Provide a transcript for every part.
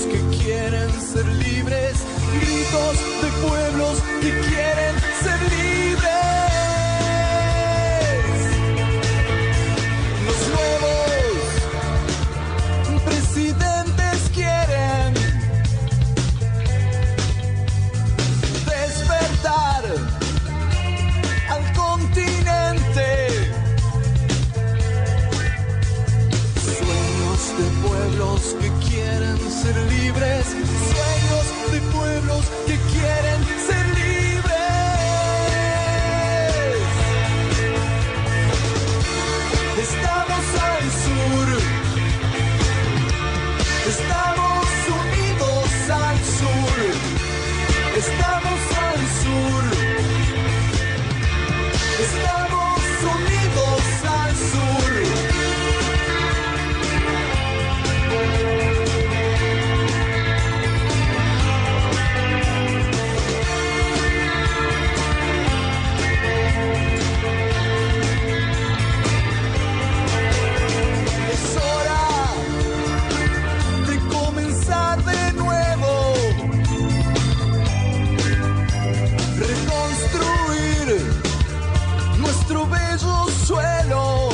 que quieren ser libres, gritos de pueblos que quieren ser libres. Los nuevos presidentes quieren despertar al continente. Sueños de pueblos que quieren ser libres, sueños de pueblos que quieren ser libres. Estamos al sur, estamos unidos al sur, estamos al sur, estamos unidos al sur. Es hora de comenzar de nuevo, reconstruir nuestro bello suelo.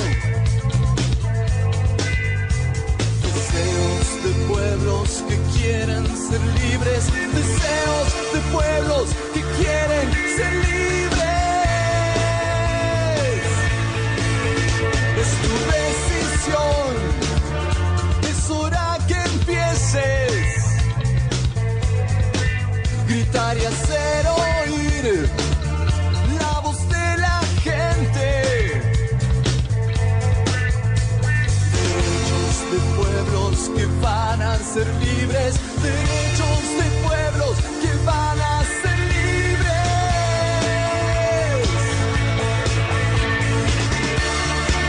Deseos de pueblos que quieren ser libres, deseos de pueblos que quieren ser libres. Es tu decisión, es hora que empieces. Gritar y hacer oír la voz de la gente. Derechos de pueblos que van a ser libres, derechos de pueblos que van a ser libres.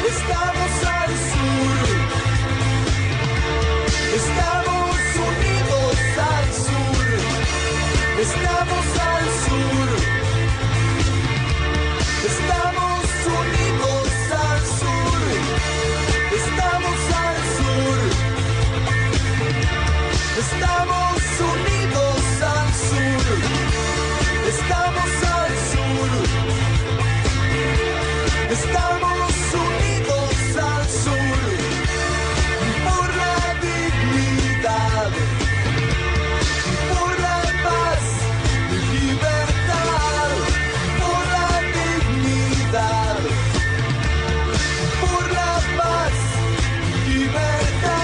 Estamos al sur, estamos unidos al sur, estamos al sur, estamos unidos al sur, estamos al sur, estamos unidos al sur, estamos al sur, estamos unidos al sur, por la dignidad, por la paz y libertad, por la dignidad, por la paz y libertad.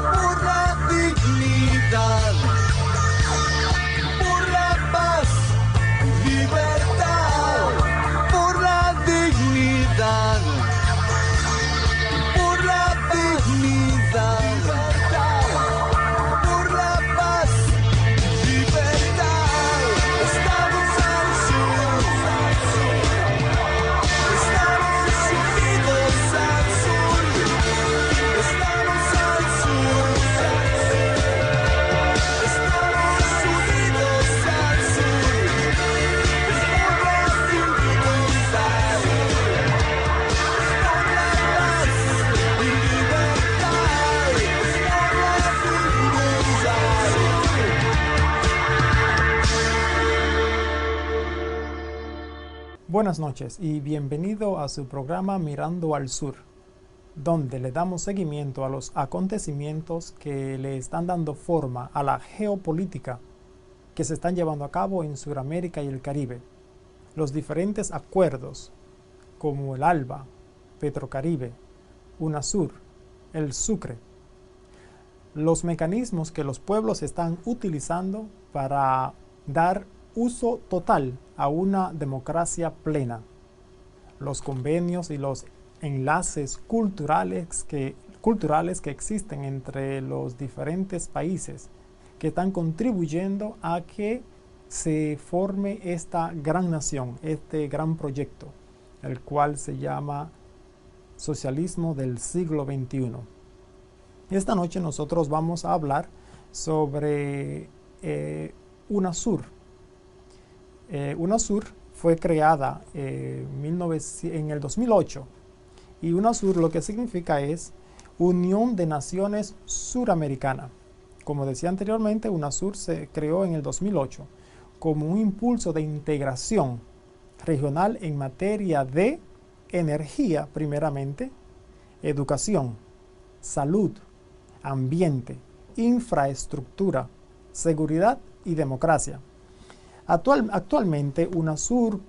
Por la dignidad, por la paz, libertad, por la dignidad, por la dignidad, por la paz, libertad. Estamos al sur, estamos unidos al sur, estamos al sur, estamos unidos al sur, estamos unidos al sur, por la paz y libertad, por la dignidad. Buenas noches y bienvenido a su programa Mirando al Sur, donde le damos seguimiento a los acontecimientos que le están dando forma a la geopolítica que se están llevando a cabo en Sudamérica y el Caribe. Los diferentes acuerdos como el ALBA, Petrocaribe, UNASUR, el Sucre. Los mecanismos que los pueblos están utilizando para dar uso total a una democracia plena. Los convenios y los enlaces culturales que existen entre los diferentes países que están contribuyendo a que se forme esta gran nación, este gran proyecto, el cual se llama socialismo del siglo XXI. Esta noche nosotros vamos a hablar sobre UNASUR. UNASUR fue creada en el 2008 y UNASUR lo que significa es Unión de Naciones Suramericana. Como decía anteriormente, UNASUR se creó en el 2008 como un impulso de integración regional en materia de energía primeramente, educación, salud, ambiente, infraestructura, seguridad y democracia. Actualmente UNASUR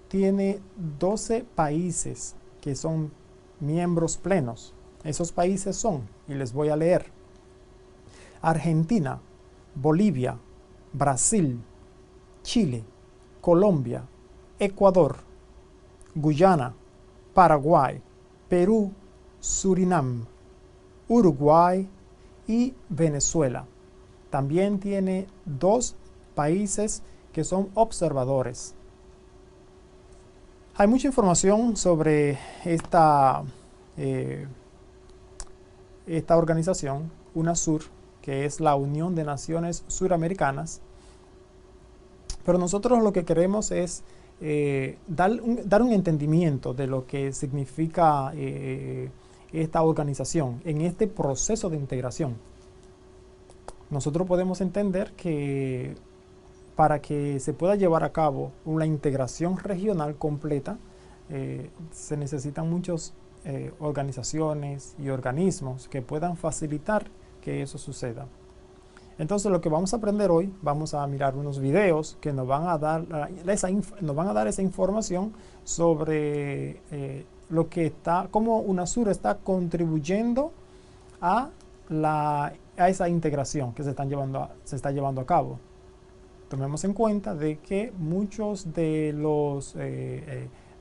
tiene 12 países que son miembros plenos. Esos países son, y les voy a leer: Argentina, Bolivia, Brasil, Chile, Colombia, Ecuador, Guyana, Paraguay, Perú, Surinam, Uruguay y Venezuela. También tiene 2 países que son observadores. Hay mucha información sobre esta organización, UNASUR, que es la Unión de Naciones Suramericanas, pero nosotros lo que queremos es dar un entendimiento de lo que significa esta organización en este proceso de integración. Nosotros podemos entender que para que se pueda llevar a cabo una integración regional completa, se necesitan muchas organizaciones y organismos que puedan facilitar que eso suceda. Entonces lo que vamos a aprender hoy, vamos a mirar unos videos que nos van a dar esa información sobre cómo UNASUR está contribuyendo a esa integración que se está llevando a cabo. Tomemos en cuenta de que muchos de los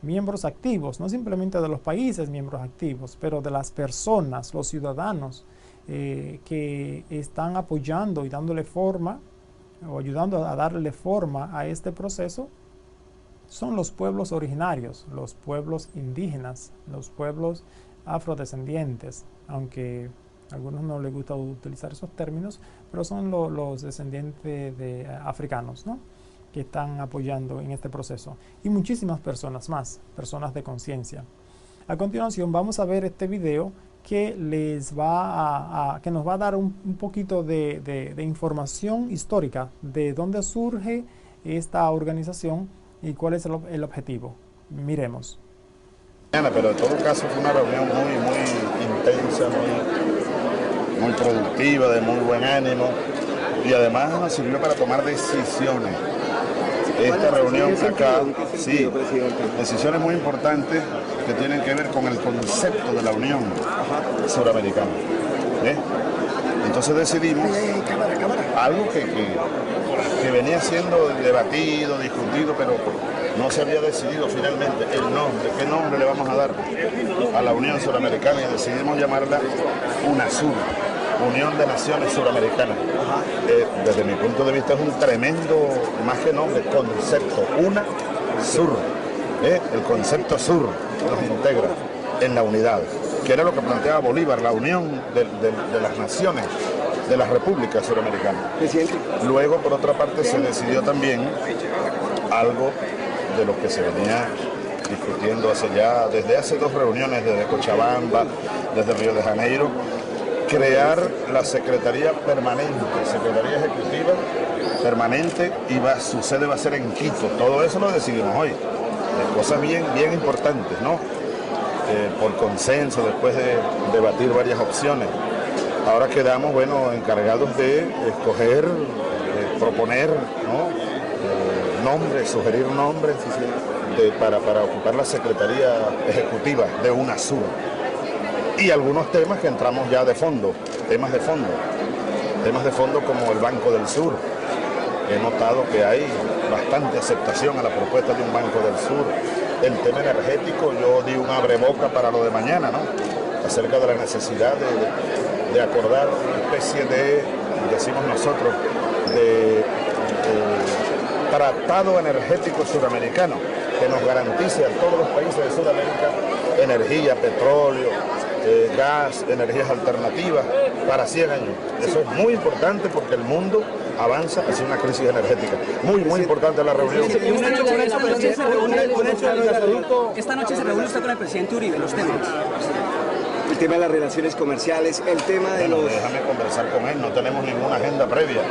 miembros activos, no simplemente de los países miembros activos, pero de las personas, los ciudadanos que están apoyando y dándole forma o ayudando a darle forma a este proceso, son los pueblos originarios, los pueblos indígenas, los pueblos afrodescendientes, aunque a algunos no les gusta utilizar esos términos, pero son los descendientes de africanos, ¿no?, que están apoyando en este proceso, y muchísimas personas más, personas de conciencia. A continuación vamos a ver este video que nos va a dar un poquito de información histórica de dónde surge esta organización y cuál es el objetivo. Miremos. Pero en todo caso fue una reunión muy intensa, muy productiva, de muy buen ánimo, y además nos sirvió para tomar decisiones. Esta reunión acá, sí, decisiones muy importantes que tienen que ver con el concepto de la Unión Suramericana. Entonces decidimos algo que venía siendo debatido, discutido, pero no se había decidido finalmente el nombre. ¿Qué nombre le vamos a dar a la Unión Suramericana? Y decidimos llamarla UNASUR, Unión de Naciones Suramericanas. Desde mi punto de vista es un tremendo, más que nombre, concepto. UNASUR, el concepto sur nos integra en la unidad, que era lo que planteaba Bolívar, la unión de las naciones, de las repúblicas suramericanas. Luego, por otra parte, se decidió también algo de lo que se venía discutiendo desde hace 2 reuniones, desde Cochabamba, desde Río de Janeiro, crear la Secretaría Permanente, Secretaría Ejecutiva Permanente, y su sede va a ser en Quito. Todo eso lo decidimos hoy. Cosas bien importantes, ¿no? Por consenso, después de debatir varias opciones. Ahora quedamos, encargados de escoger, proponer, ¿no?, nombres, sugerir nombres para ocupar la Secretaría Ejecutiva de UNASUR. Y algunos temas que entramos ya de fondo, temas de fondo como el Banco del Sur. He notado que hay bastante aceptación a la propuesta de un Banco del Sur. El tema energético, yo di un abreboca para lo de mañana, ¿no?, acerca de la necesidad de acordar una especie de, decimos nosotros, de tratado energético suramericano, que nos garantice a todos los países de Sudamérica energía, petróleo, gas, energías alternativas para 100 años. Eso es muy importante porque el mundo avanza hacia una crisis energética. Muy importante la reunión. Esta noche se reúne usted con el presidente Uribe, los temas. El tema de las relaciones comerciales, el tema de Bueno, déjame conversar con él, no tenemos ninguna agenda previa,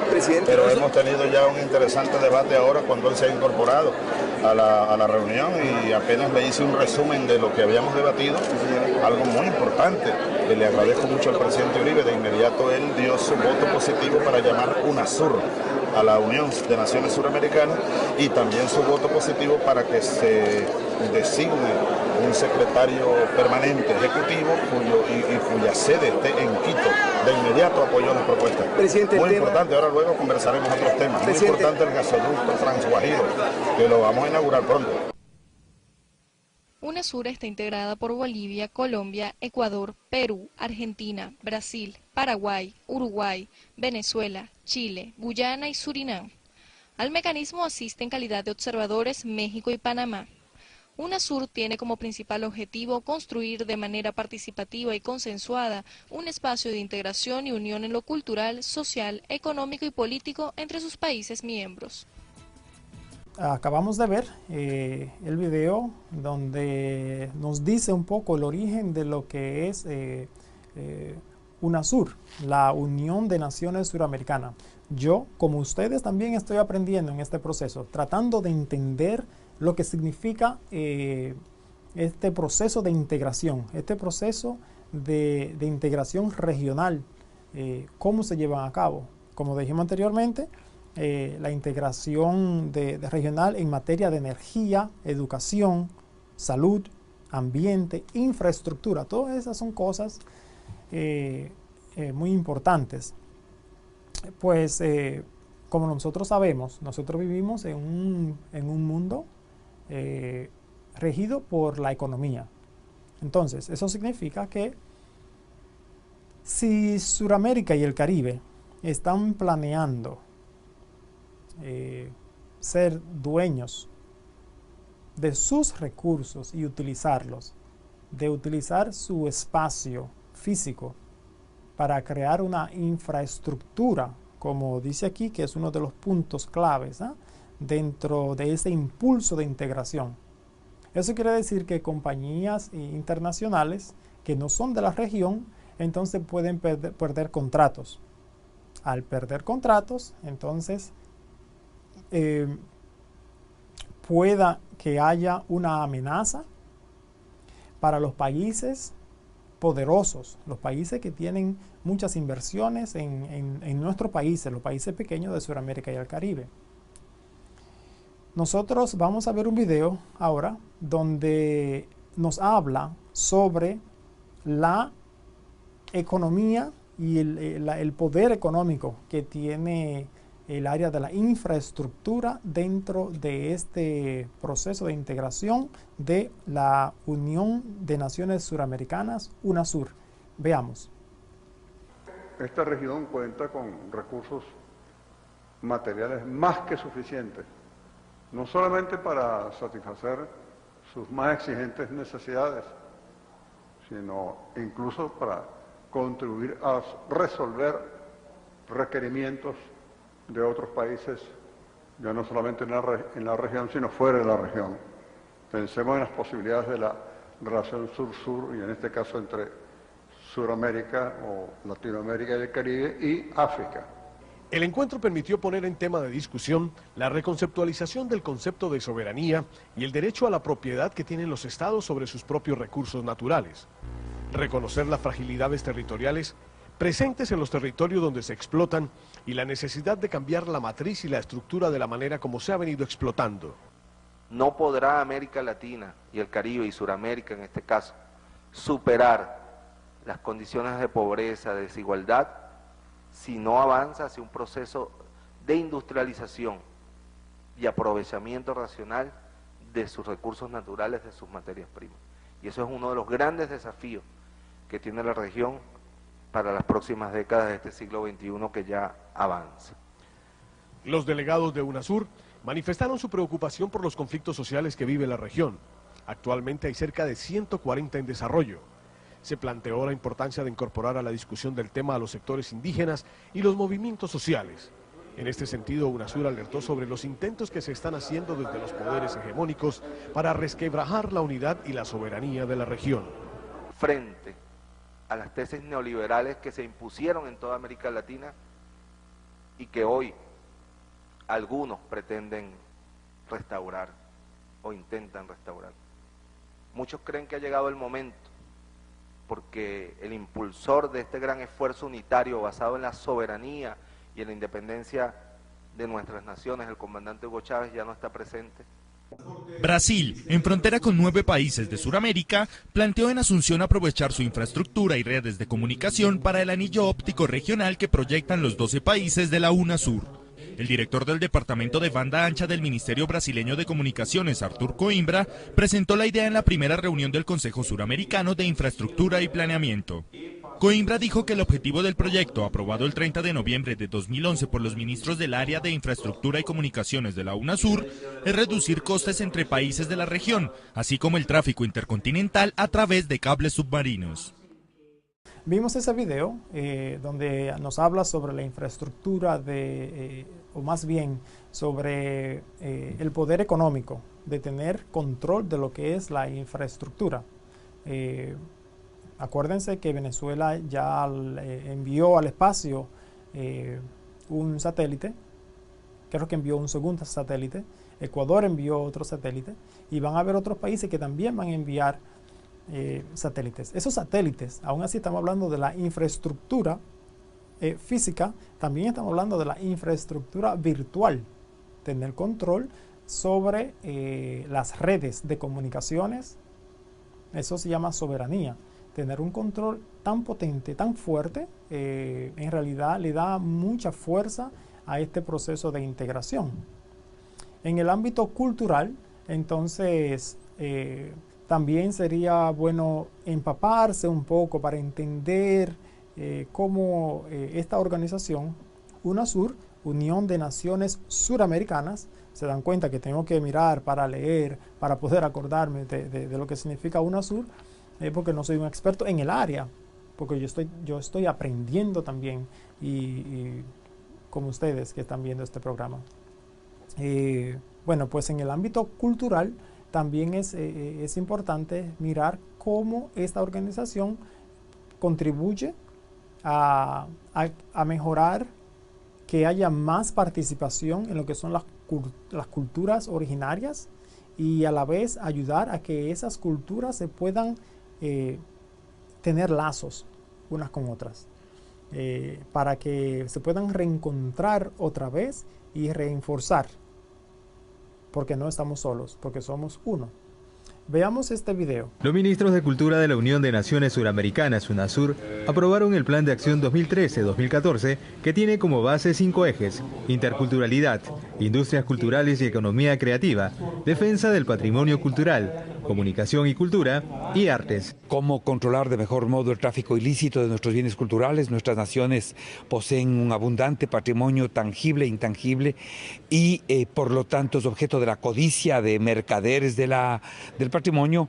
pero hemos tenido ya un interesante debate ahora cuando él se ha incorporado a la reunión y apenas le hice un resumen de lo que habíamos debatido, algo muy importante, que le agradezco mucho al presidente Uribe. De inmediato él dio su voto positivo para llamar UNASUR a la Unión de Naciones Suramericanas y también su voto positivo para que se designe un secretario permanente ejecutivo cuya sede esté en Quito. De inmediato apoyó la propuesta. Presidente, muy importante, ahora luego conversaremos otros temas. Muy importante el gasoducto Transguajiro, que lo vamos a inaugurar pronto. UNASUR está integrada por Bolivia, Colombia, Ecuador, Perú, Argentina, Brasil, Paraguay, Uruguay, Venezuela, Chile, Guyana y Surinam. Al mecanismo asiste en calidad de observadores México y Panamá. UNASUR tiene como principal objetivo construir de manera participativa y consensuada un espacio de integración y unión en lo cultural, social, económico y político entre sus países miembros. Acabamos de ver el video donde nos dice un poco el origen de lo que es UNASUR, la Unión de Naciones Suramericanas. Yo, como ustedes, también estoy aprendiendo en este proceso, tratando de entender lo que significa este proceso de integración, este proceso de integración regional, cómo se llevan a cabo. Como dijimos anteriormente, la integración regional en materia de energía, educación, salud, ambiente, infraestructura, todas esas son cosas muy importantes. Pues como nosotros sabemos, nosotros vivimos en un mundo regido por la economía. Entonces, eso significa que si Sudamérica y el Caribe están planeando ser dueños de sus recursos y utilizarlos, de utilizar su espacio físico para crear una infraestructura, como dice aquí, que es uno de los puntos claves dentro de ese impulso de integración. Eso quiere decir que compañías internacionales que no son de la región, entonces pueden perder contratos. Al perder contratos, entonces pueda que haya una amenaza para los países poderosos, los países que tienen muchas inversiones en nuestros países, los países pequeños de Sudamérica y el Caribe. Nosotros vamos a ver un video ahora donde nos habla sobre la economía y el poder económico que tiene el área de la infraestructura dentro de este proceso de integración de la Unión de Naciones Suramericanas, UNASUR. Veamos. Esta región cuenta con recursos materiales más que suficientes, no solamente para satisfacer sus más exigentes necesidades, sino incluso para contribuir a resolver requerimientos de otros países, ya no solamente en la región, sino fuera de la región. Pensemos en las posibilidades de la relación sur-sur, y en este caso entre Suramérica o Latinoamérica y el Caribe y África. El encuentro permitió poner en tema de discusión la reconceptualización del concepto de soberanía y el derecho a la propiedad que tienen los estados sobre sus propios recursos naturales. Reconocer las fragilidades territoriales presentes en los territorios donde se explotan y la necesidad de cambiar la matriz y la estructura de la manera como se ha venido explotando. No podrá América Latina y el Caribe y Suramérica en este caso superar las condiciones de pobreza, de desigualdad, si no avanza hacia un proceso de industrialización y aprovechamiento racional de sus recursos naturales, de sus materias primas. Y eso es uno de los grandes desafíos que tiene la región para las próximas décadas de este siglo XXI que ya avanza. Los delegados de UNASUR manifestaron su preocupación por los conflictos sociales que vive la región. Actualmente hay cerca de 140 en desarrollo. Se planteó la importancia de incorporar a la discusión del tema a los sectores indígenas y los movimientos sociales. En este sentido, UNASUR alertó sobre los intentos que se están haciendo desde los poderes hegemónicos para resquebrajar la unidad y la soberanía de la región. Frente a las tesis neoliberales que se impusieron en toda América Latina y que hoy algunos pretenden restaurar o intentan restaurar. Muchos creen que ha llegado el momento porque el impulsor de este gran esfuerzo unitario basado en la soberanía y en la independencia de nuestras naciones, el comandante Hugo Chávez, ya no está presente. Brasil, en frontera con 9 países de Sudamérica, planteó en Asunción aprovechar su infraestructura y redes de comunicación para el anillo óptico regional que proyectan los 12 países de la UNASUR. El director del Departamento de Banda Ancha del Ministerio Brasileño de Comunicaciones, Arthur Coimbra, presentó la idea en la primera reunión del Consejo Suramericano de Infraestructura y Planeamiento. Coimbra dijo que el objetivo del proyecto, aprobado el 30 de noviembre de 2011 por los ministros del área de Infraestructura y Comunicaciones de la UNASUR, es reducir costes entre países de la región, así como el tráfico intercontinental a través de cables submarinos. Vimos ese video donde nos habla sobre la infraestructura o más bien sobre el poder económico, de tener control de lo que es la infraestructura. Acuérdense que Venezuela ya envió al espacio un satélite, creo que envió un segundo satélite, Ecuador envió otro satélite y van a haber otros países que también van a enviar satélites. Esos satélites, aún así estamos hablando de la infraestructura física, también estamos hablando de la infraestructura virtual, tener control sobre las redes de comunicaciones, eso se llama soberanía. Tener un control tan potente, tan fuerte, en realidad le da mucha fuerza a este proceso de integración. En el ámbito cultural, entonces, también sería bueno empaparse un poco para entender cómo esta organización, UNASUR, Unión de Naciones Suramericanas, se dan cuenta que tengo que mirar para leer, para poder acordarme de lo que significa UNASUR, porque no soy un experto en el área, porque yo estoy aprendiendo también, y como ustedes que están viendo este programa. Bueno, pues en el ámbito cultural también es importante mirar cómo esta organización contribuye a mejorar que haya más participación en lo que son las culturas originarias y a la vez ayudar a que esas culturas se puedan tener lazos unas con otras, para que se puedan reencontrar otra vez y reforzar, porque no estamos solos, porque somos uno. Veamos este video. Los ministros de Cultura de la Unión de Naciones Suramericanas, UNASUR, aprobaron el Plan de Acción 2013-2014, que tiene como base 5 ejes: interculturalidad, industrias culturales y economía creativa, defensa del patrimonio cultural, comunicación y cultura, y artes. Cómo controlar de mejor modo el tráfico ilícito de nuestros bienes culturales. Nuestras naciones poseen un abundante patrimonio tangible e intangible y por lo tanto es objeto de la codicia de mercaderes del patrimonio,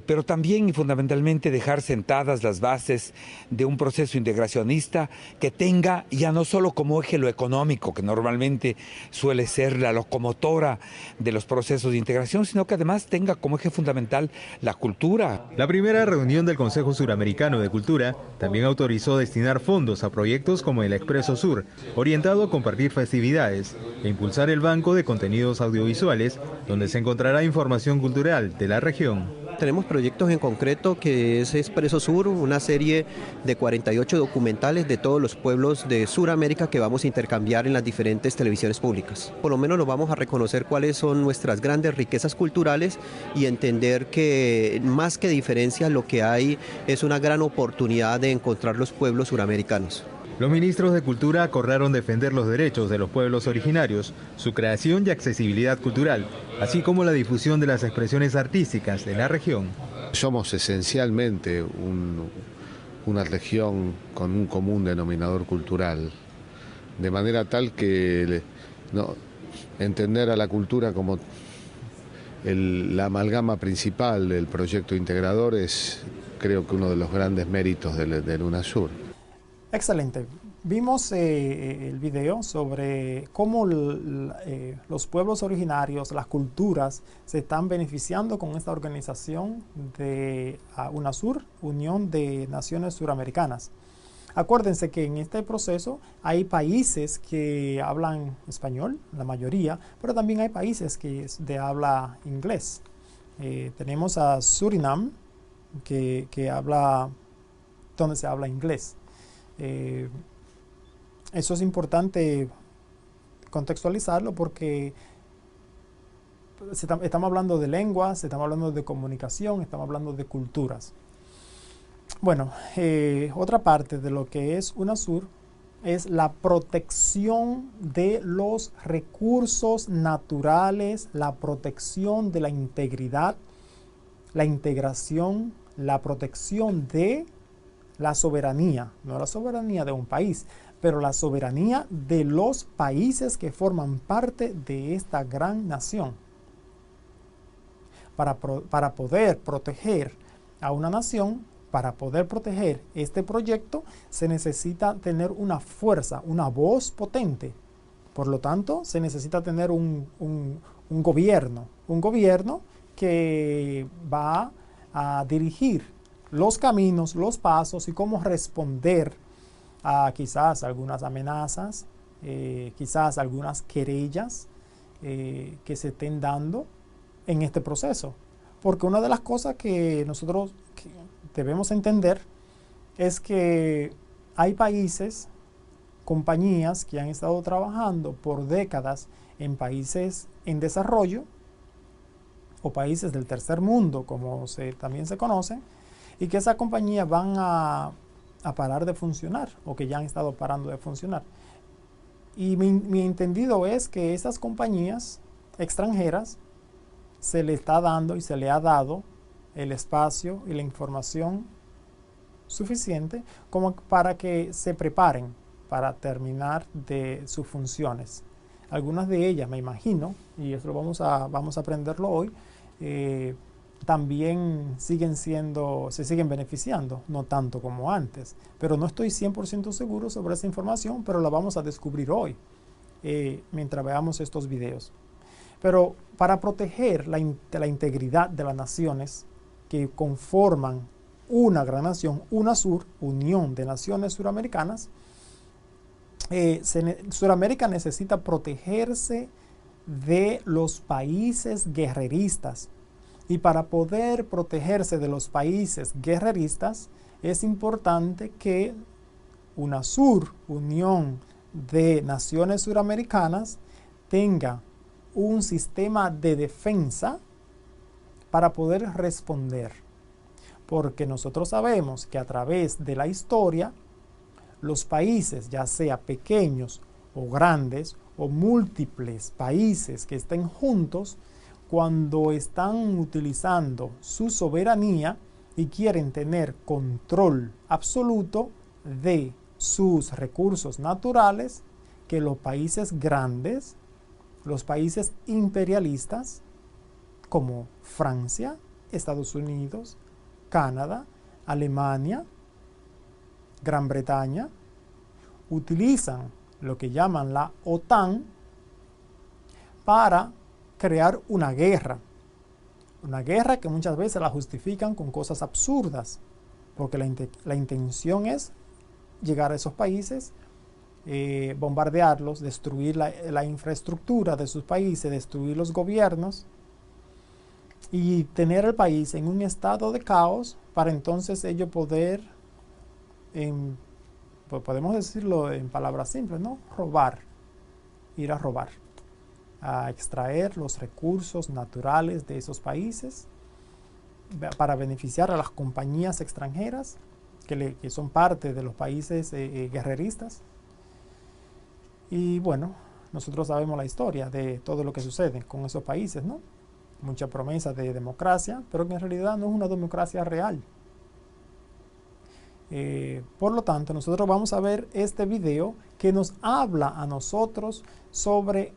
pero también y fundamentalmente dejar sentadas las bases de un proceso integracionista que tenga ya no solo como eje lo económico, que normalmente suele ser la locomotora de los procesos de integración, sino que además tenga como eje fundamental la cultura. La primera reunión del Consejo Suramericano de Cultura también autorizó destinar fondos a proyectos como el Expreso Sur, orientado a compartir festividades, e impulsar el Banco de Contenidos Audiovisuales, donde se encontrará información cultural de la región. Tenemos proyectos en concreto que es Expreso Sur, una serie de 48 documentales de todos los pueblos de Sudamérica que vamos a intercambiar en las diferentes televisiones públicas. Por lo menos nos vamos a reconocer cuáles son nuestras grandes riquezas culturales y entender que más que diferencias lo que hay es una gran oportunidad de encontrar los pueblos suramericanos. Los ministros de Cultura acordaron defender los derechos de los pueblos originarios, su creación y accesibilidad cultural, así como la difusión de las expresiones artísticas de la región. Somos esencialmente una región con un común denominador cultural, de manera tal que entender a la cultura como la amalgama principal del proyecto integrador es, creo que, uno de los grandes méritos del UNASUR. Excelente. Vimos el video sobre cómo los pueblos originarios, las culturas, se están beneficiando con esta organización de UNASUR, Unión de Naciones Suramericanas. Acuérdense que en este proceso hay países que hablan español, la mayoría, pero también hay países que es de habla inglés. Tenemos a Surinam, que habla, donde se habla inglés. Eso es importante contextualizarlo porque estamos hablando de lenguas, estamos hablando de comunicación, estamos hablando de culturas. Bueno, otra parte de lo que es UNASUR es la protección de los recursos naturales, la protección de la integridad, la integración, la protección de la soberanía, no la soberanía de un país, pero la soberanía de los países que forman parte de esta gran nación. Para poder proteger a una nación, para poder proteger este proyecto, se necesita tener una fuerza, una voz potente. Por lo tanto, se necesita tener un gobierno que va a dirigir los caminos, los pasos y cómo responder a quizás algunas amenazas, quizás algunas querellas que se estén dando en este proceso. Porque una de las cosas que nosotros debemos entender es que hay países, compañías que han estado trabajando por décadas en países en desarrollo o países del tercer mundo, como también se conocen, y que esas compañías van a parar de funcionar o que ya han estado parando de funcionar. Y mi entendido es que esas compañías extranjeras se le está dando y se le ha dado el espacio y la información suficiente como para que se preparen para terminar de sus funciones. Algunas de ellas, me imagino, y eso vamos a aprenderlo hoy, también se siguen beneficiando, no tanto como antes. Pero no estoy 100% seguro sobre esa información, pero la vamos a descubrir hoy, mientras veamos estos videos. Pero para proteger la integridad de las naciones que conforman una gran nación, UNASUR, Unión de Naciones Suramericanas, Suramérica necesita protegerse de los países guerreristas. Y para poder protegerse de los países guerreristas, es importante que UNASUR, Unión de Naciones Suramericanas, tenga un sistema de defensa para poder responder. Porque nosotros sabemos que a través de la historia, los países, ya sea pequeños o grandes o múltiples países que estén juntos, cuando están utilizando su soberanía y quieren tener control absoluto de sus recursos naturales, que los países grandes, los países imperialistas, como Francia, Estados Unidos, Canadá, Alemania, Gran Bretaña, utilizan lo que llaman la OTAN para crear una guerra que muchas veces la justifican con cosas absurdas, porque la intención es llegar a esos países, bombardearlos, destruir la infraestructura de sus países, destruir los gobiernos y tener el país en un estado de caos para entonces ellos poder, pues podemos decirlo en palabras simples, ¿no? Ir a robar, a extraer los recursos naturales de esos países para beneficiar a las compañías extranjeras que son parte de los países guerreristas. Y bueno, nosotros sabemos la historia de todo lo que sucede con esos países, ¿no? Mucha promesa de democracia, pero que en realidad no es una democracia real. Por lo tanto, nosotros vamos a ver este video que nos habla a nosotros sobre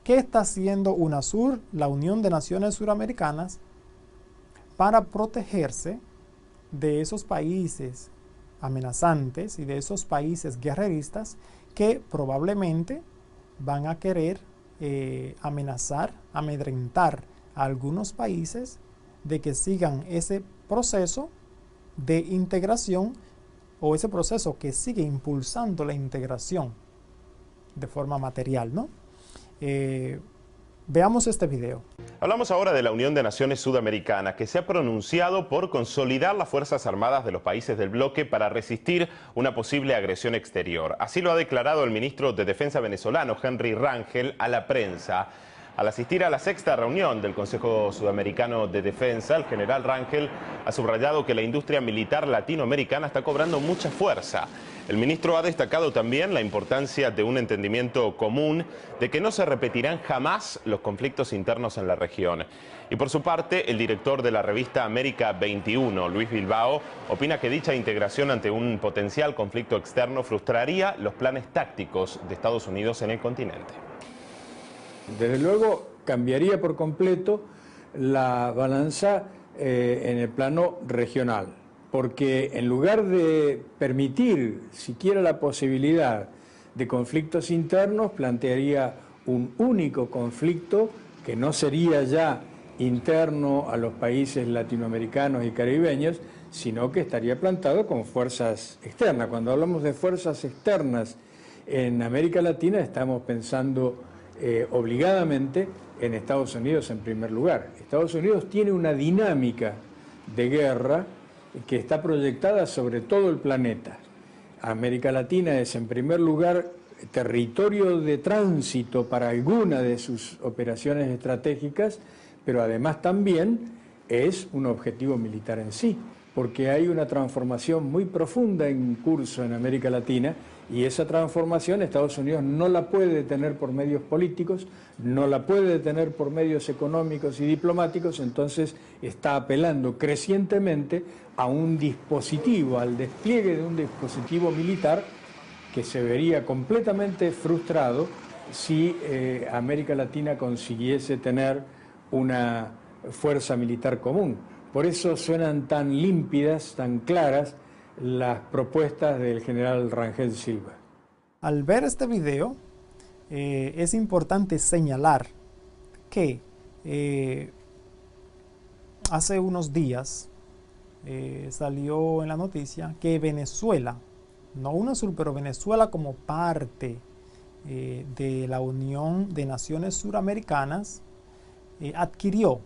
¿qué está haciendo UNASUR, la Unión de Naciones Suramericanas, para protegerse de esos países amenazantes y de esos países guerreristas que probablemente van a querer amenazar, amedrentar a algunos países de que sigan ese proceso de integración o ese proceso que sigue impulsando la integración de forma material, ¿no? Veamos este video. Hablamos ahora de la Unión de Naciones Sudamericanas, que se ha pronunciado por consolidar las Fuerzas Armadas de los países del bloque para resistir una posible agresión exterior. Así lo ha declarado el ministro de Defensa venezolano, Henry Rangel, a la prensa. Al asistir a la sexta reunión del Consejo Sudamericano de Defensa, el general Rangel ha subrayado que la industria militar latinoamericana está cobrando mucha fuerza. El ministro ha destacado también la importancia de un entendimiento común de que no se repetirán jamás los conflictos internos en la región. Y por su parte, el director de la revista América 21, Luis Bilbao, opina que dicha integración ante un potencial conflicto externo frustraría los planes tácticos de Estados Unidos en el continente. Desde luego cambiaría por completo la balanza en el plano regional, porque en lugar de permitir siquiera la posibilidad de conflictos internos, plantearía un único conflicto que no sería ya interno a los países latinoamericanos y caribeños, sino que estaría plantado con fuerzas externas. Cuando hablamos de fuerzas externas en América Latina, estamos pensando obligadamente en Estados Unidos en primer lugar. Estados Unidos tiene una dinámica de guerra que está proyectada sobre todo el planeta. América Latina es en primer lugar territorio de tránsito para alguna de sus operaciones estratégicas, pero además también es un objetivo militar en sí, porque hay una transformación muy profunda en curso en América Latina, y esa transformación Estados Unidos no la puede detener por medios políticos, no la puede detener por medios económicos y diplomáticos, entonces está apelando crecientemente a un dispositivo, al despliegue de un dispositivo militar que se vería completamente frustrado si América Latina consiguiese tener una fuerza militar común. Por eso suenan tan límpidas, tan claras las propuestas del general Rangel Silva. Al ver este video, es importante señalar que hace unos días salió en la noticia que Venezuela, no UNASUR, pero Venezuela como parte de la Unión de Naciones Suramericanas, adquirió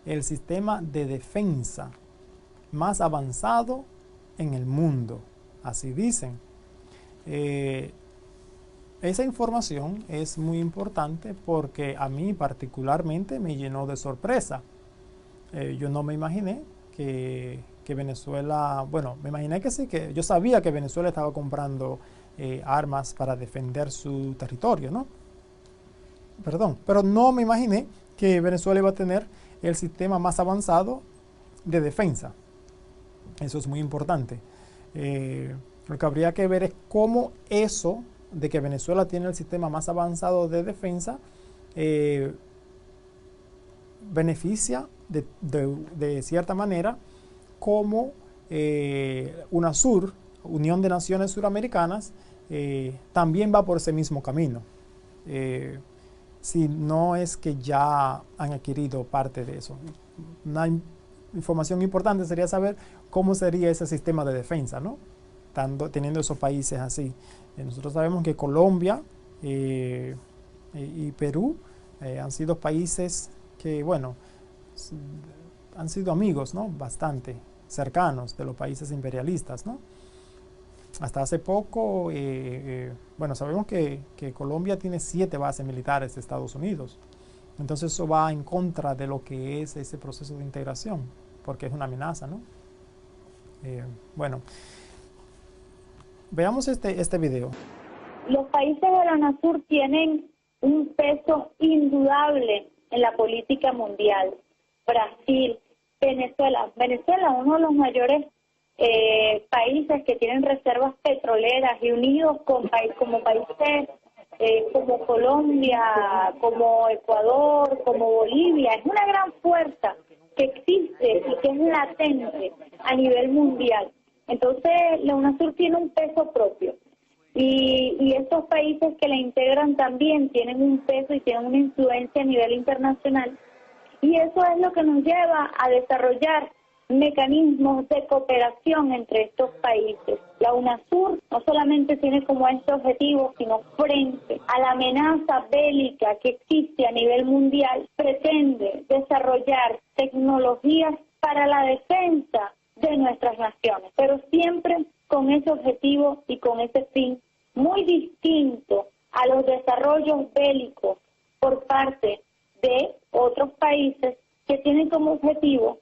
el sistema de defensa más avanzado en el mundo, así dicen. Esa información es muy importante porque a mí particularmente me llenó de sorpresa. Yo no me imaginé que Venezuela, bueno, me imaginé que sí, que yo sabía que Venezuela estaba comprando armas para defender su territorio, ¿no? Perdón, pero no me imaginé que Venezuela iba a tener el sistema más avanzado de defensa. Eso es muy importante. Lo que habría que ver es cómo eso de que Venezuela tiene el sistema más avanzado de defensa beneficia de cierta manera como UNASUR, Unión de Naciones Suramericanas, también va por ese mismo camino. Si no es que ya han adquirido parte de eso. Una información importante sería saber cómo sería ese sistema de defensa, ¿no? Teniendo esos países así. Nosotros sabemos que Colombia y Perú han sido países que, bueno, han sido amigos, ¿no? Bastante cercanos de los países imperialistas, ¿no? Hasta hace poco, bueno, sabemos que Colombia tiene 7 bases militares de Estados Unidos. Entonces eso va en contra de lo que es ese proceso de integración, porque es una amenaza, ¿no? Bueno, veamos este video. Los países de la UNASUR tienen un peso indudable en la política mundial. Brasil, Venezuela. Venezuela, uno de los mayores países que tienen reservas petroleras y unidos como países como Colombia, como Ecuador, como Bolivia. Es una gran fuerza que existe y que es latente a nivel mundial. Entonces, la UNASUR tiene un peso propio. Y estos países que la integran también tienen un peso y tienen una influencia a nivel internacional. Y eso es lo que nos lleva a desarrollar mecanismos de cooperación entre estos países. La UNASUR no solamente tiene como este objetivo, sino frente a la amenaza bélica que existe a nivel mundial, pretende desarrollar tecnologías para la defensa de nuestras naciones, pero siempre con ese objetivo y con ese fin muy distinto a los desarrollos bélicos por parte de otros países que tienen como objetivo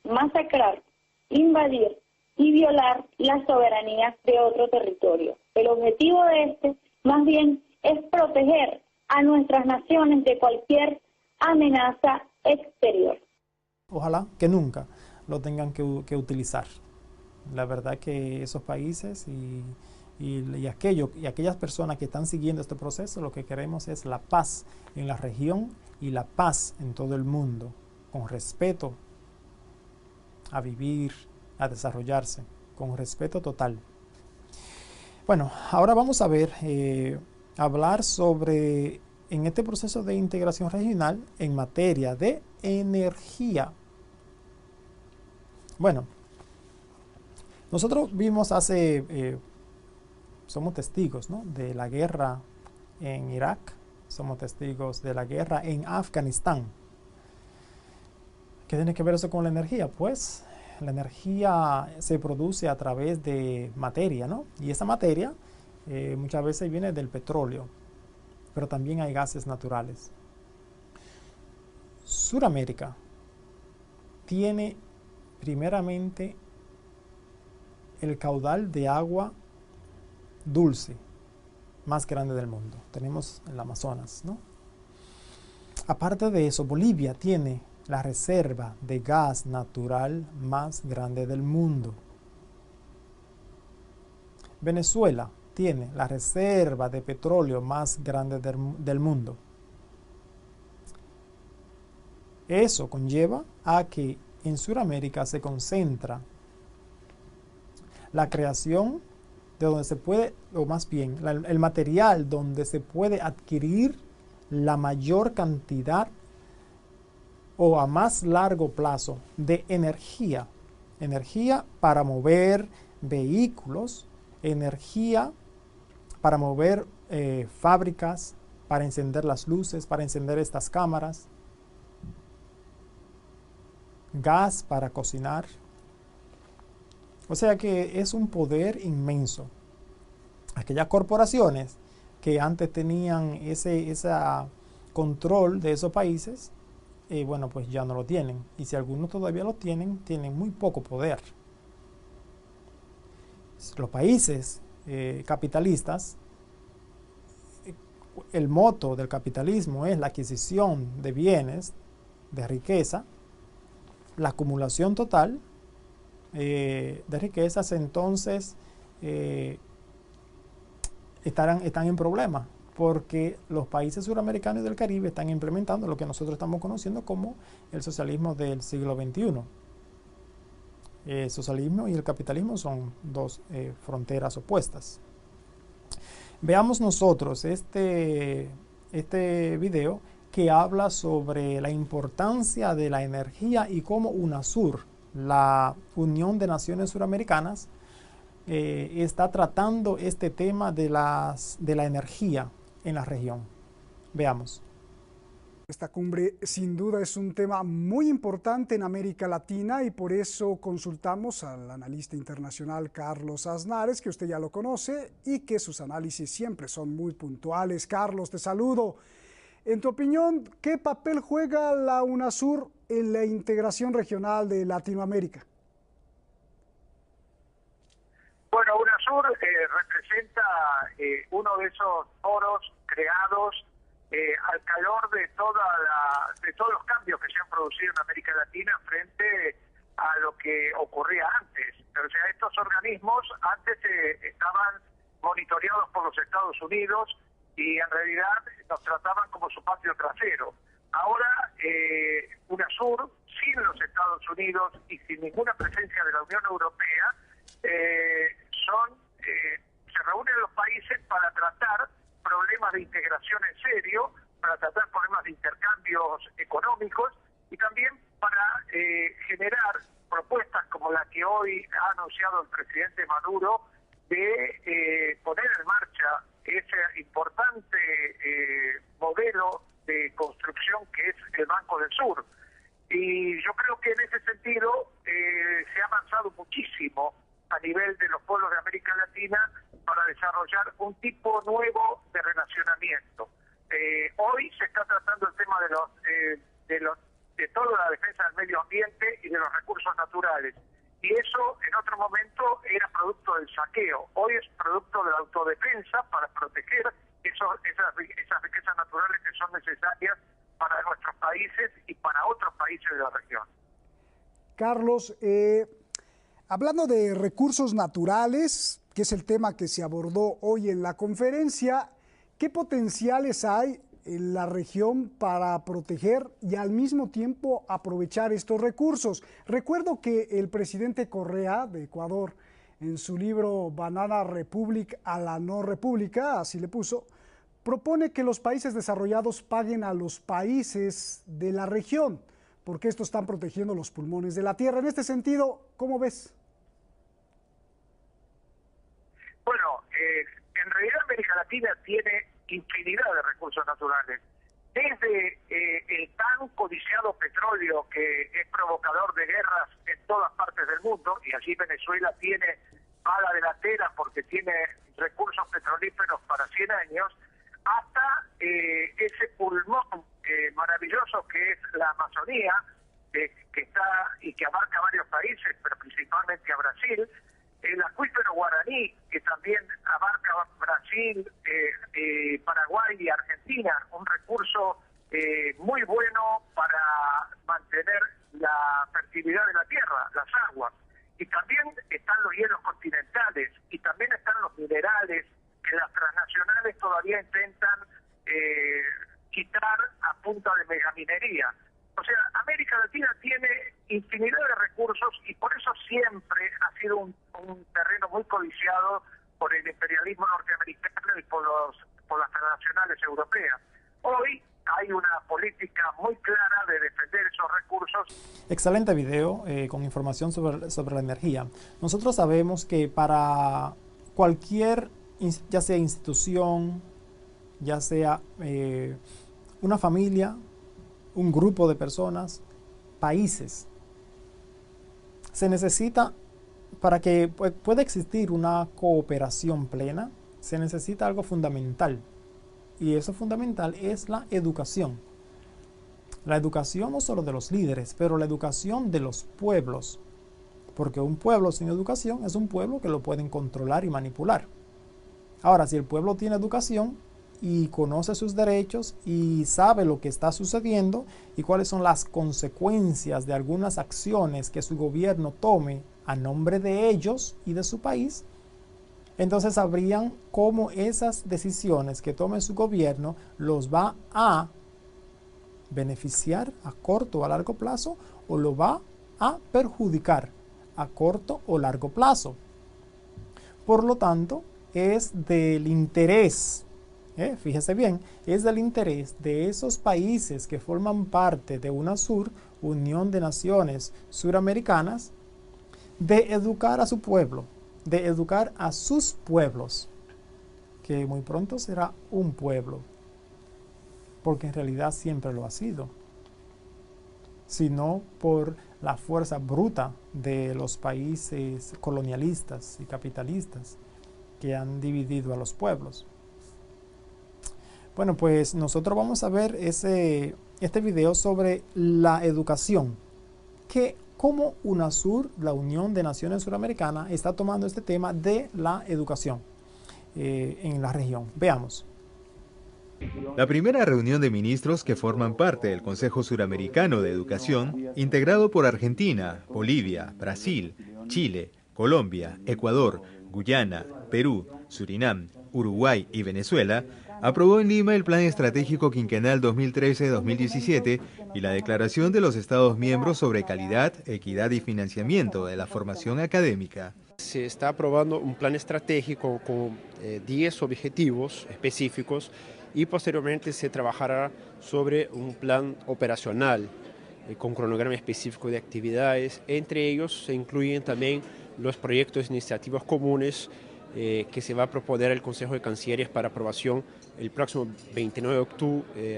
masacrar, invadir y violar las soberanías de otro territorio. El objetivo de este, más bien, es proteger a nuestras naciones de cualquier amenaza exterior. Ojalá que nunca lo tengan que utilizar. La verdad que esos países y aquellas personas que están siguiendo este proceso, lo que queremos es la paz en la región y la paz en todo el mundo, con respeto a vivir, a desarrollarse, con respeto total. Bueno, ahora vamos a ver, hablar sobre, en este proceso de integración regional, en materia de energía. Bueno, nosotros vimos somos testigos, ¿no?, de la guerra en Irak, somos testigos de la guerra en Afganistán. ¿Qué tiene que ver eso con la energía? Pues la energía se produce a través de materia, ¿no? Y esa materia muchas veces viene del petróleo, pero también hay gases naturales. Suramérica tiene primeramente el caudal de agua dulce más grande del mundo. Tenemos el Amazonas, ¿no? Aparte de eso, Bolivia tiene la reserva de gas natural más grande del mundo. Venezuela tiene la reserva de petróleo más grande del mundo. Eso conlleva a que en Sudamérica se concentra la creación de donde se puede, o más bien, el material donde se puede adquirir la mayor cantidad o a más largo plazo de energía. Energía para mover vehículos, energía para mover fábricas, para encender las luces, para encender estas cámaras, gas para cocinar. O sea que es un poder inmenso. Aquellas corporaciones que antes tenían ese control de esos países, bueno, pues ya no lo tienen. Y si algunos todavía lo tienen, tienen muy poco poder. Los países capitalistas, el moto del capitalismo es la adquisición de bienes, de riqueza, la acumulación total de riquezas. Entonces están en problemas, porque los países suramericanos y del Caribe están implementando lo que nosotros estamos conociendo como el socialismo del siglo XXI. El socialismo y el capitalismo son dos fronteras opuestas. Veamos nosotros este video que habla sobre la importancia de la energía y cómo UNASUR, la Unión de Naciones Suramericanas, está tratando este tema de la energía en la región. Veamos. Esta cumbre sin duda es un tema muy importante en América Latina y por eso consultamos al analista internacional Carlos Aznares, que usted ya lo conoce y que sus análisis siempre son muy puntuales. Carlos, te saludo. En tu opinión, ¿qué papel juega la UNASUR en la integración regional de Latinoamérica? Bueno, UNASUR representa uno de esos foros creados al calor de todos los cambios que se han producido en América Latina frente a lo que ocurría antes. O sea, estos organismos antes estaban monitoreados por los Estados Unidos y en realidad nos trataban como su patio trasero. Ahora, UNASUR, sin los Estados Unidos y sin ninguna presencia de la Unión Europea, se reúnen los países para tratar problemas de integración en serio, para tratar problemas de intercambios económicos y también para generar propuestas como la que hoy ha anunciado el presidente Maduro de poner en marcha ese importante modelo de construcción que es el Banco del Sur. Y yo creo que en ese sentido se ha avanzado muchísimo a nivel de los pueblos de América Latina para desarrollar un tipo nuevo de relacionamiento. Hoy se está tratando el tema de toda la defensa del medio ambiente y de los recursos naturales. Y eso en otro momento era producto del saqueo. Hoy es producto de la autodefensa para proteger esas riquezas naturales que son necesarias para nuestros países y para otros países de la región. Carlos, hablando de recursos naturales, que es el tema que se abordó hoy en la conferencia, ¿qué potenciales hay en la región para proteger y al mismo tiempo aprovechar estos recursos? Recuerdo que el presidente Correa de Ecuador, en su libro Banana Republic a la no república, así le puso, propone que los países desarrollados paguen a los países de la región, porque estos están protegiendo los pulmones de la tierra. En este sentido, ¿cómo ves? Bueno, en realidad América Latina tiene infinidad de recursos naturales, desde el tan codiciado petróleo que es provocador de guerras en todas partes del mundo, y allí Venezuela tiene mala delantera porque tiene recursos petrolíferos para 100 años, hasta ese pulmón maravilloso que es la Amazonía, que está y que abarca varios países, pero principalmente a Brasil, el acuífero guaraní, que también abarca Brasil, Paraguay y Argentina, un recurso muy bueno para mantener la fertilidad de la tierra, las aguas. Y también están los hielos continentales, y también están los minerales que las transnacionales todavía intentan quitar a punta de megaminería. O sea, América Latina tiene infinidad de recursos y por eso siempre ha sido un terreno muy codiciado por el imperialismo norteamericano y por las transnacionales europeas. Hoy hay una política muy clara de defender esos recursos. Excelente video con información sobre la energía. Nosotros sabemos que para cualquier, ya sea institución, ya sea una familia, un grupo de personas, países, se necesita, para que pueda existir una cooperación plena, se necesita algo fundamental. Y eso fundamental es la educación. La educación no solo de los líderes, pero la educación de los pueblos. Porque un pueblo sin educación es un pueblo que lo pueden controlar y manipular. Ahora, si el pueblo tiene educación y conoce sus derechos y sabe lo que está sucediendo y cuáles son las consecuencias de algunas acciones que su gobierno tome a nombre de ellos y de su país, entonces sabrían cómo esas decisiones que tome su gobierno los va a beneficiar a corto o a largo plazo o lo va a perjudicar a corto o largo plazo. Por lo tanto, es del interés, fíjese bien, es del interés de esos países que forman parte de UNASUR, Unión de Naciones Suramericanas, de educar a su pueblo, de educar a sus pueblos, que muy pronto será un pueblo, porque en realidad siempre lo ha sido, sino por la fuerza bruta de los países colonialistas y capitalistas que han dividido a los pueblos. Bueno, pues nosotros vamos a ver este video sobre la educación, cómo UNASUR, la Unión de Naciones Suramericanas, está tomando este tema de la educación en la región. Veamos. La primera reunión de ministros que forman parte del Consejo Suramericano de Educación, integrado por Argentina, Bolivia, Brasil, Chile, Colombia, Ecuador, Guyana, Perú, Surinam, Uruguay y Venezuela, aprobó en Lima el Plan Estratégico Quinquenal 2013-2017 y la Declaración de los Estados Miembros sobre Calidad, Equidad y Financiamiento de la Formación Académica. Se está aprobando un plan estratégico con 10 objetivos específicos y posteriormente se trabajará sobre un plan operacional con cronograma específico de actividades. Entre ellos se incluyen también los proyectos e iniciativas comunes que se va a proponer al Consejo de Cancilleres para aprobación el próximo 29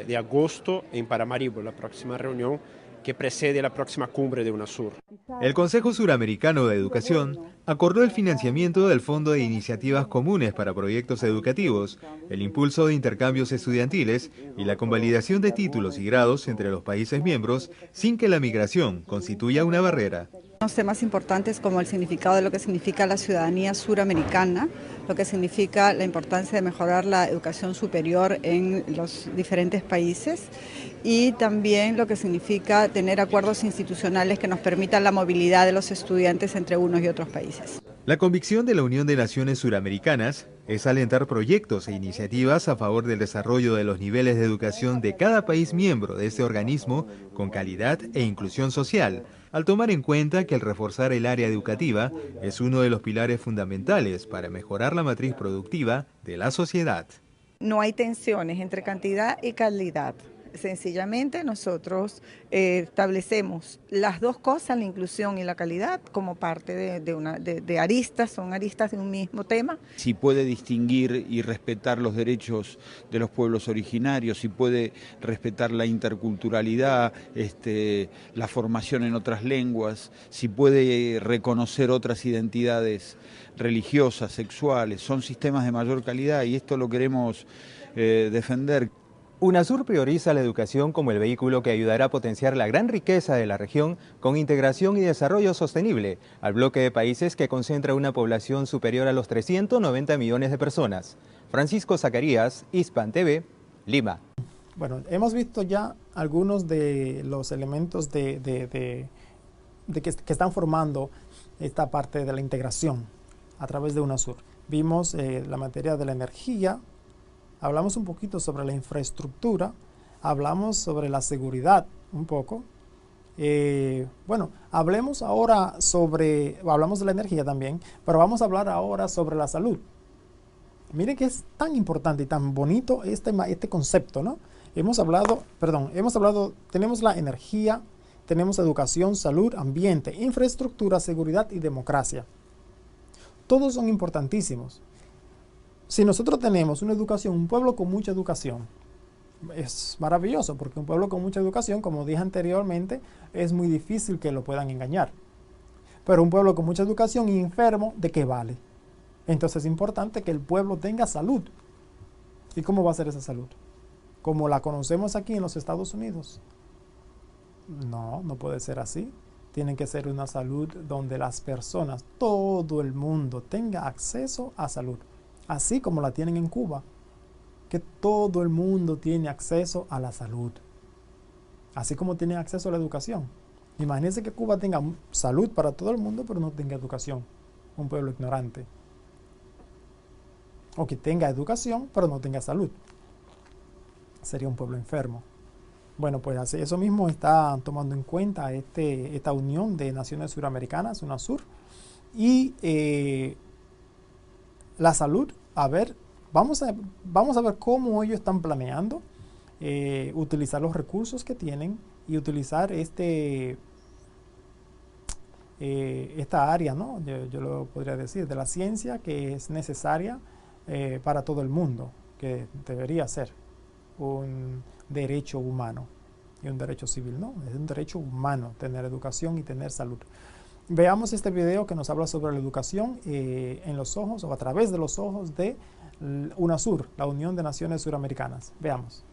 de agosto en Paramaribo, la próxima reunión que precede la próxima cumbre de UNASUR. El Consejo Suramericano de Educación acordó el financiamiento del Fondo de Iniciativas Comunes para Proyectos Educativos, el impulso de intercambios estudiantiles y la convalidación de títulos y grados entre los países miembros sin que la migración constituya una barrera. Los temas importantes como el significado de lo que significa la ciudadanía suramericana, lo que significa la importancia de mejorar la educación superior en los diferentes países y también lo que significa tener acuerdos institucionales que nos permitan la movilidad de los estudiantes entre unos y otros países. La convicción de la Unión de Naciones Suramericanas es alentar proyectos e iniciativas a favor del desarrollo de los niveles de educación de cada país miembro de este organismo con calidad e inclusión social, al tomar en cuenta que el reforzar el área educativa es uno de los pilares fundamentales para mejorar la matriz productiva de la sociedad. No hay tensiones entre cantidad y calidad. Sencillamente nosotros establecemos las dos cosas, la inclusión y la calidad, como parte de aristas, son aristas de un mismo tema. Si puede distinguir y respetar los derechos de los pueblos originarios, si puede respetar la interculturalidad, la formación en otras lenguas, si puede reconocer otras identidades religiosas, sexuales, son sistemas de mayor calidad y esto lo queremos defender. UNASUR prioriza la educación como el vehículo que ayudará a potenciar la gran riqueza de la región con integración y desarrollo sostenible al bloque de países que concentra una población superior a los 390 millones de personas. Francisco Zacarías, Hispan TV, Lima. Bueno, hemos visto ya algunos de los elementos que están formando esta parte de la integración a través de UNASUR. Vimos la materia de la energía. Hablamos un poquito sobre la infraestructura, hablamos sobre la seguridad un poco. Bueno, hablamos de la energía también, pero vamos a hablar ahora sobre la salud. Miren que es tan importante y tan bonito este concepto, ¿no? Tenemos la energía, tenemos educación, salud, ambiente, infraestructura, seguridad y democracia. Todos son importantísimos. Si nosotros tenemos una educación, un pueblo con mucha educación, es maravilloso, porque un pueblo con mucha educación, como dije anteriormente, es muy difícil que lo puedan engañar. Pero un pueblo con mucha educación y enfermo, ¿de qué vale? Entonces es importante que el pueblo tenga salud. ¿Y cómo va a ser esa salud? ¿Como la conocemos aquí en los Estados Unidos? No, no puede ser así. Tiene que ser una salud donde las personas, todo el mundo, tenga acceso a salud. Así como la tienen en Cuba, que todo el mundo tiene acceso a la salud, así como tiene acceso a la educación. Imagínense que Cuba tenga salud para todo el mundo, pero no tenga educación, un pueblo ignorante. O que tenga educación, pero no tenga salud, sería un pueblo enfermo. Bueno, pues así, eso mismo está tomando en cuenta esta Unión de Naciones Suramericanas, UNASUR, y la salud, vamos a ver cómo ellos están planeando utilizar los recursos que tienen y utilizar esta área, ¿no? Yo lo podría decir, de la ciencia que es necesaria para todo el mundo, que debería ser un derecho humano y un derecho civil, ¿no? Es un derecho humano tener educación y tener salud. Veamos este video que nos habla sobre la educación en los ojos o a través de los ojos de UNASUR, la Unión de Naciones Suramericanas. Veamos.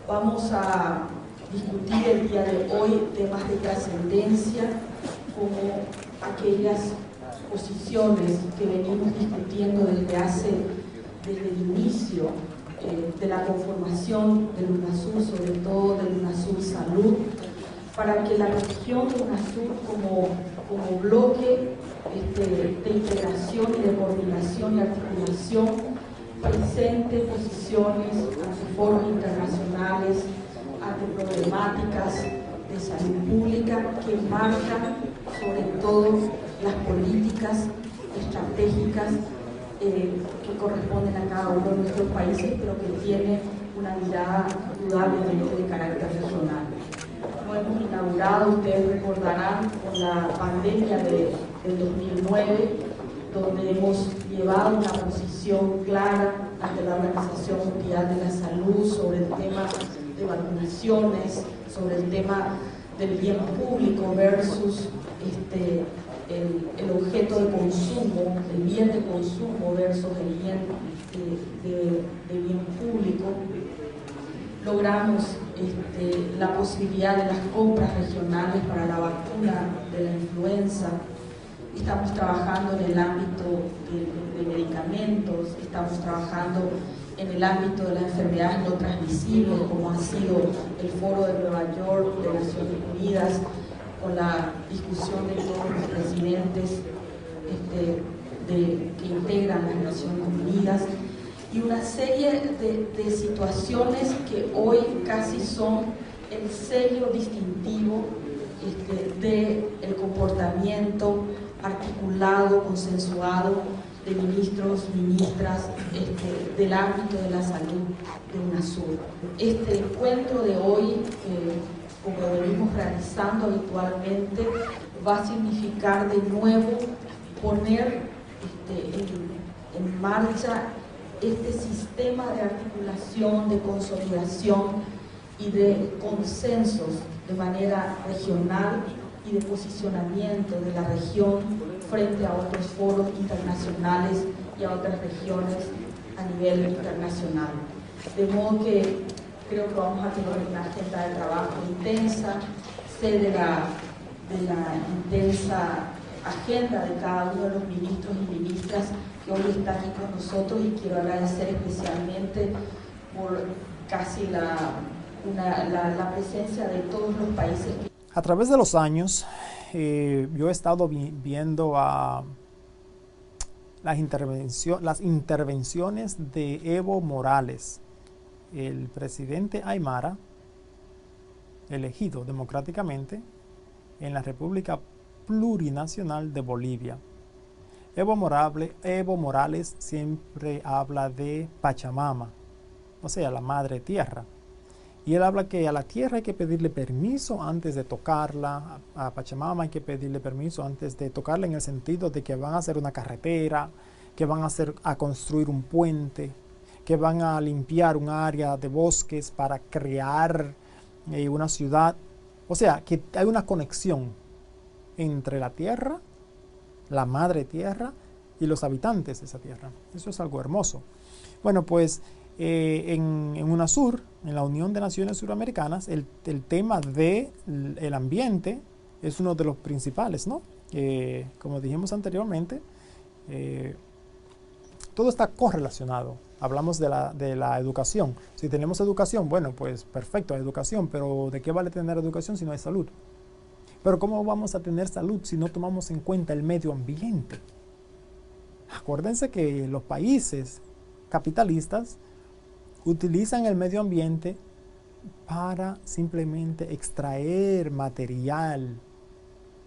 Vamos a discutir el día de hoy temas de trascendencia como aquellas posiciones que venimos discutiendo desde el inicio de la conformación del UNASUR, sobre todo del UNASUR Salud, para que la región de UNASUR como como bloque de integración y de coordinación y articulación, presente posiciones ante foros internacionales, ante problemáticas de salud pública que marcan sobre todo las políticas estratégicas que corresponden a cada uno de nuestros países, pero que tiene una mirada indudablemente de carácter regional. Lo hemos inaugurado, ustedes recordarán, con la pandemia del 2009, donde hemos llevado una posición clara ante la Organización Mundial de la Salud sobre el tema de vacunaciones, sobre el tema del bien público versus el objeto de consumo, el bien de consumo versus el bien de bien público. Logramos la posibilidad de las compras regionales para la vacuna de la influenza. Estamos trabajando en el ámbito de medicamentos, estamos trabajando en el ámbito de las enfermedades no transmisibles, como ha sido el Foro de Nueva York de Naciones Unidas, con la discusión de todos los presidentes que integran las Naciones Unidas, y una serie de situaciones que hoy casi son el sello distintivo del comportamiento articulado, consensuado de ministros, ministras del ámbito de la salud de UNASUR. Este encuentro de hoy, como lo venimos realizando habitualmente, va a significar de nuevo poner en marcha este sistema de articulación, de consolidación y de consensos de manera regional y de posicionamiento de la región frente a otros foros internacionales y a otras regiones a nivel internacional. De modo que creo que vamos a tener una agenda de trabajo intensa, sé de la intensa agenda de cada uno de los ministros y ministras que hoy están aquí con nosotros, y quiero agradecer especialmente por casi la presencia de todos los países. A través de los años, yo he estado viendo las intervenciones de Evo Morales, el presidente aymara, elegido democráticamente en la República Plurinacional de Bolivia. Evo Morales siempre habla de Pachamama, o sea, la madre tierra. Y él habla que a la tierra hay que pedirle permiso antes de tocarla, a Pachamama hay que pedirle permiso antes de tocarla, en el sentido de que van a hacer una carretera, que van a construir un puente, que van a limpiar un área de bosques para crear una ciudad. O sea, que hay una conexión entre la tierra, la madre tierra, y los habitantes de esa tierra. Eso es algo hermoso. Bueno, pues en UNASUR, en la Unión de Naciones Suramericanas, el tema del ambiente es uno de los principales, ¿no? Como dijimos anteriormente, todo está correlacionado. Hablamos de la educación. Si tenemos educación, bueno, pues perfecto, hay educación, pero ¿de qué vale tener educación si no hay salud? Pero ¿cómo vamos a tener salud si no tomamos en cuenta el medio ambiente? Acuérdense que los países capitalistas utilizan el medio ambiente para simplemente extraer material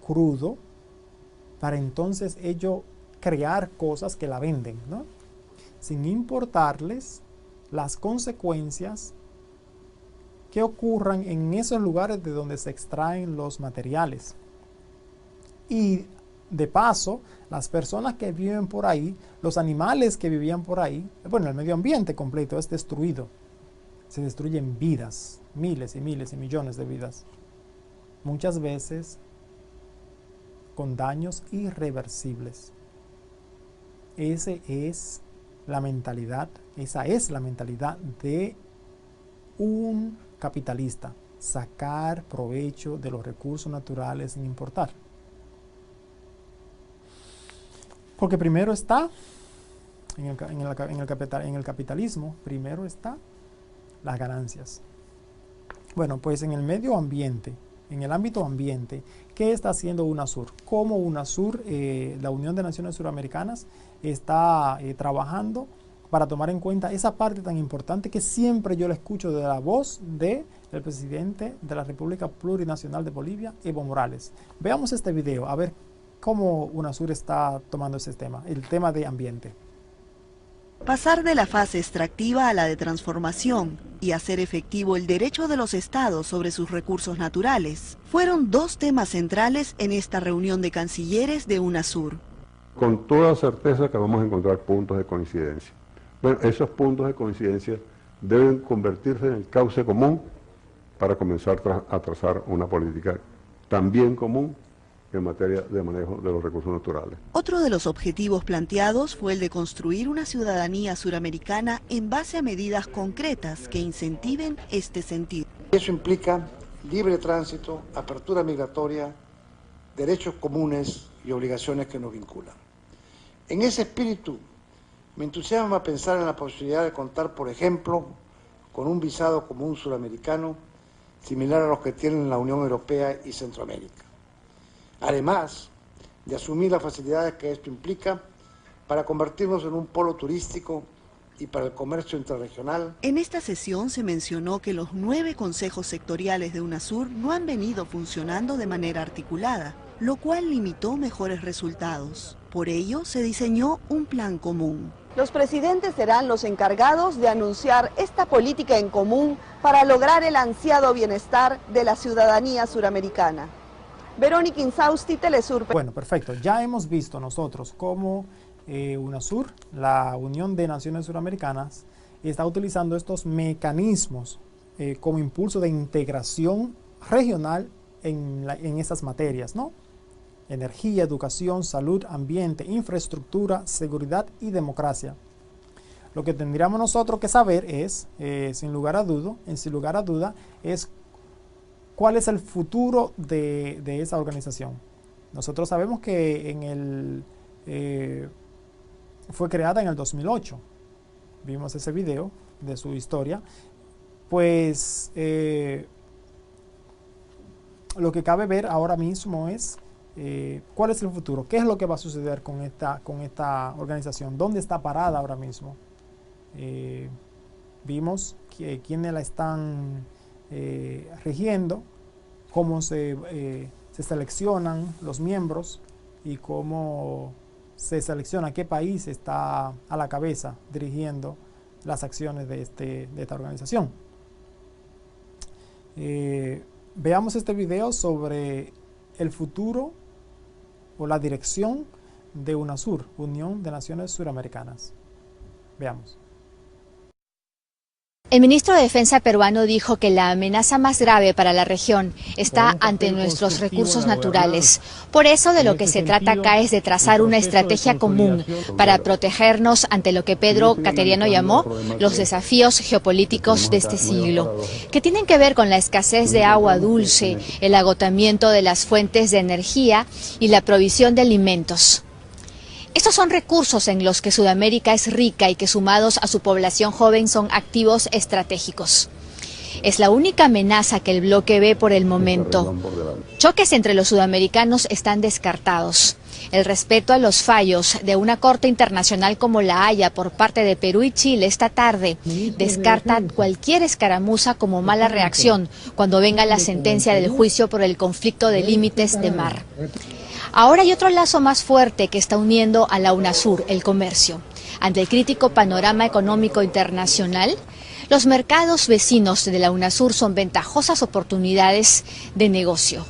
crudo, para entonces ellos crear cosas que la venden, ¿no? Sin importarles las consecuencias que ocurran en esos lugares de donde se extraen los materiales. Y de paso, las personas que viven por ahí, los animales que vivían por ahí, bueno, el medio ambiente completo es destruido. Se destruyen vidas, miles y miles y millones de vidas. Muchas veces con daños irreversibles. Esa es la mentalidad de un capitalista, sacar provecho de los recursos naturales sin importar. Porque primero está, en el capitalismo, primero está las ganancias. Bueno, pues en el medio ambiente, en el ámbito ambiente, ¿qué está haciendo UNASUR? ¿Cómo UNASUR, la Unión de Naciones Suramericanas, está trabajando para tomar en cuenta esa parte tan importante que siempre yo le escucho de la voz del presidente de la República Plurinacional de Bolivia, Evo Morales? Veamos este video a ver cómo UNASUR está tomando ese tema, el tema de ambiente. Pasar de la fase extractiva a la de transformación y hacer efectivo el derecho de los estados sobre sus recursos naturales fueron dos temas centrales en esta reunión de cancilleres de UNASUR. Con toda certeza que vamos a encontrar puntos de coincidencia. Bueno, esos puntos de coincidencia deben convertirse en el cauce común para comenzar a trazar una política también común en materia de manejo de los recursos naturales. Otro de los objetivos planteados fue el de construir una ciudadanía suramericana en base a medidas concretas que incentiven este sentido. Eso implica libre tránsito, apertura migratoria, derechos comunes y obligaciones que nos vinculan. En ese espíritu, me entusiasma pensar en la posibilidad de contar, por ejemplo, con un visado común suramericano similar a los que tienen la Unión Europea y Centroamérica. Además de asumir las facilidades que esto implica para convertirnos en un polo turístico y para el comercio interregional. En esta sesión se mencionó que los 9 consejos sectoriales de UNASUR no han venido funcionando de manera articulada, lo cual limitó mejores resultados. Por ello, se diseñó un plan común. Los presidentes serán los encargados de anunciar esta política en común para lograr el ansiado bienestar de la ciudadanía suramericana. Verónica Insausti, Telesur. Bueno, perfecto. Ya hemos visto nosotros cómo UNASUR, la Unión de Naciones Suramericanas, está utilizando estos mecanismos como impulso de integración regional en estas materias, ¿no? Energía, educación, salud, ambiente, infraestructura, seguridad y democracia. Lo que tendríamos nosotros que saber es, sin lugar a duda, es cuál es el futuro de esa organización. Nosotros sabemos que fue creada en el 2008. Vimos ese video de su historia. Pues lo que cabe ver ahora mismo es cuál es el futuro, qué es lo que va a suceder con esta organización, dónde está parada ahora mismo. Vimos quiénes la están rigiendo, cómo se seleccionan los miembros y cómo se selecciona qué país está a la cabeza dirigiendo las acciones de esta organización. Veamos este video sobre el futuro o la dirección de UNASUR, Unión de Naciones Suramericanas. Veamos. El ministro de Defensa peruano dijo que la amenaza más grave para la región está ante nuestros recursos naturales. Por eso de lo que se trata acá es de trazar una estrategia común para protegernos ante lo que Pedro Cateriano llamó los desafíos geopolíticos de este siglo, que tienen que ver con la escasez de agua dulce, el agotamiento de las fuentes de energía y la provisión de alimentos. Estos son recursos en los que Sudamérica es rica y que sumados a su población joven son activos estratégicos. Es la única amenaza que el bloque ve por el momento. Choques entre los sudamericanos están descartados. El respeto a los fallos de una corte internacional como la Haya por parte de Perú y Chile esta tarde descarta cualquier escaramuza como mala reacción cuando venga la sentencia del juicio por el conflicto de límites de mar. Ahora hay otro lazo más fuerte que está uniendo a la UNASUR, el comercio. Ante el crítico panorama económico internacional, los mercados vecinos de la UNASUR son ventajosas oportunidades de negocio.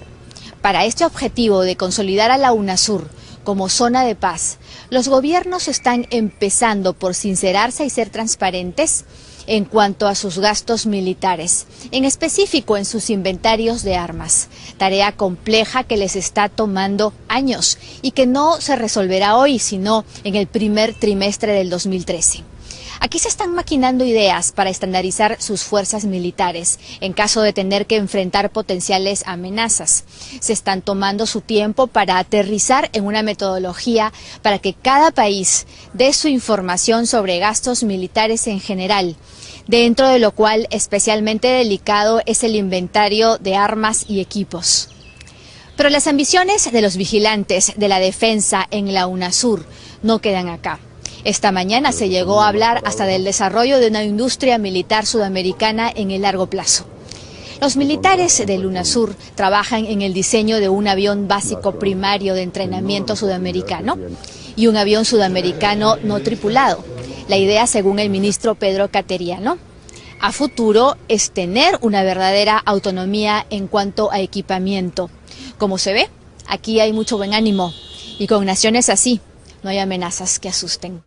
Para este objetivo de consolidar a la UNASUR como zona de paz, los gobiernos están empezando por sincerarse y ser transparentes en cuanto a sus gastos militares, en específico en sus inventarios de armas, tarea compleja que les está tomando años y que no se resolverá hoy, sino en el primer trimestre del 2013. Aquí se están maquinando ideas para estandarizar sus fuerzas militares en caso de tener que enfrentar potenciales amenazas. Se están tomando su tiempo para aterrizar en una metodología para que cada país dé su información sobre gastos militares en general, dentro de lo cual especialmente delicado es el inventario de armas y equipos. Pero las ambiciones de los vigilantes de la defensa en la UNASUR no quedan acá. Esta mañana se llegó a hablar hasta del desarrollo de una industria militar sudamericana en el largo plazo. Los militares del UNASUR trabajan en el diseño de un avión básico primario de entrenamiento sudamericano y un avión sudamericano no tripulado. La idea, según el ministro Pedro Cateriano, a futuro es tener una verdadera autonomía en cuanto a equipamiento. Como se ve, aquí hay mucho buen ánimo y con naciones así no hay amenazas que asusten.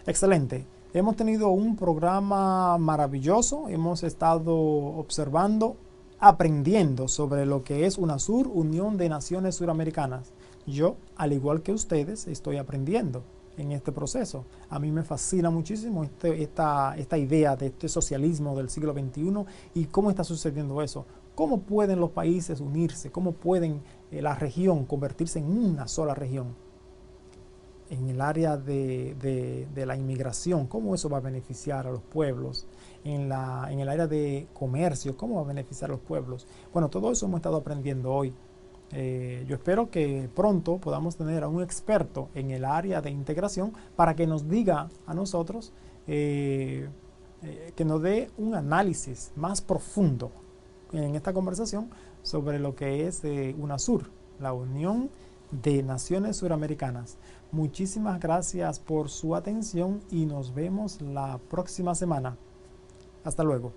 Excelente. Hemos tenido un programa maravilloso. Hemos estado observando, aprendiendo sobre lo que es UNASUR, Unión de Naciones Suramericanas. Yo, al igual que ustedes, estoy aprendiendo en este proceso. A mí me fascina muchísimo esta idea de este socialismo del siglo XXI y cómo está sucediendo eso. ¿Cómo pueden los países unirse? ¿Cómo pueden la región convertirse en una sola región? En el área de la inmigración, ¿cómo eso va a beneficiar a los pueblos? En el área de comercio, ¿cómo va a beneficiar a los pueblos? Bueno, todo eso hemos estado aprendiendo hoy. Yo espero que pronto podamos tener a un experto en el área de integración para que nos diga a nosotros, que nos dé un análisis más profundo en esta conversación sobre lo que es UNASUR, la Unión de Naciones Suramericanas. Muchísimas gracias por su atención y nos vemos la próxima semana. Hasta luego.